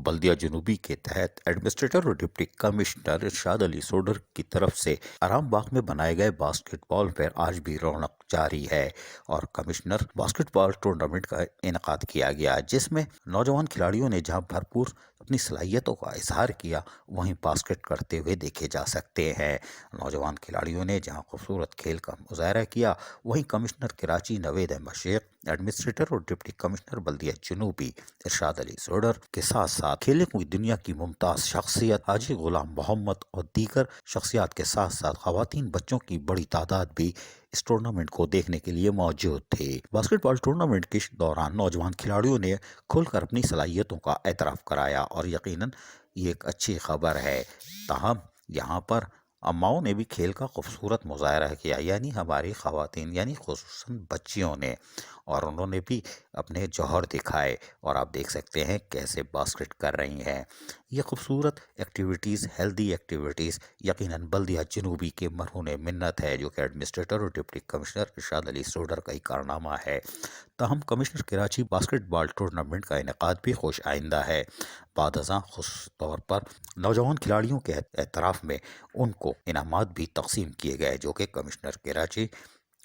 بلدیہ جنوبی کے تحت ایڈمنسٹریٹر اور ڈپٹی کمشنر ارشاد علی سوڈر کی طرف سے آرام باغ میں بنائے گئے باسکٹ بال پر آج بھی رونق جاری ہے اور کمشنر باسکٹ بال ٹورنامنٹ کا انعقاد کیا گیا، جس میں نوجوان کھلاڑیوں نے جہاں بھرپور اپنی صلاحیتوں کا اظہار کیا وہیں باسکٹ کرتے ہوئے دیکھے جا سکتے ہیں۔ نوجوان کھلاڑیوں نے جہاں خوبصورت کھیل کا مظاہرہ کیا وہیں کمشنر کراچی نوید احمد شیخ، ایڈمنسٹریٹر اور ڈپٹی کمشنر بلدیہ جنوبی ارشاد علی سوڈر کے ساتھ ساتھ کھیلنے کی دنیا کی ممتاز شخصیت حاجی غلام محمد اور دیگر شخصیات کے ساتھ ساتھ خواتین بچوں کی بڑی تعداد بھی اس ٹورنامنٹ کو دیکھنے کے لیے موجود تھی۔ باسکٹ بال ٹورنامنٹ کے دوران نوجوان کھلاڑیوں نے کھل کر اپنی صلاحیتوں کا اعتراف کرایا اور یقیناً یہ ایک اچھی خبر ہے۔ تاہم یہاں پر اماؤں نے بھی کھیل کا خوبصورت مظاہرہ کیا، یعنی ہماری خواتین یعنی خصوصاً بچیوں نے، اور انہوں نے بھی اپنے جوہر دکھائے اور آپ دیکھ سکتے ہیں کیسے باسکٹ کر رہی ہیں۔ یہ خوبصورت ایکٹیویٹیز، ہیلدی ایکٹیویٹیز یقیناً بلدیہ جنوبی کے مرہون منت ہے، جو کہ ایڈمنسٹریٹر اور ڈپٹی کمشنر ارشاد علی سوڈر کا ہی کارنامہ ہے۔ تاہم کمشنر کراچی باسکٹ بال ٹورنامنٹ کا انعقاد بھی خوش آئندہ ہے۔ بعد ازاں خصوصی طور پر نوجوان کھلاڑیوں کے اعتراف میں ان کو انعامات بھی تقسیم کیے گئے، جو کہ کمشنر کراچی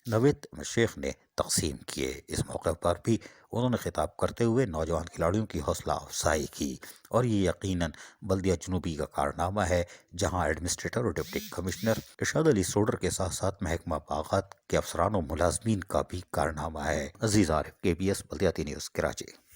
نوید شیخ نے تقسیم کیے۔ اس موقع پر بھی انہوں نے خطاب کرتے ہوئے نوجوان کھلاڑیوں کی حوصلہ افزائی کی اور یہ یقیناً بلدیہ جنوبی کا کارنامہ ہے، جہاں ایڈمنسٹریٹر اور ڈپٹی کمشنر ارشاد علی سوڈر کے ساتھ ساتھ محکمہ باغات کے افسران و ملازمین کا بھی کارنامہ ہے۔ عزیز عارف، KBS بلدیاتی نیوز، کراچی۔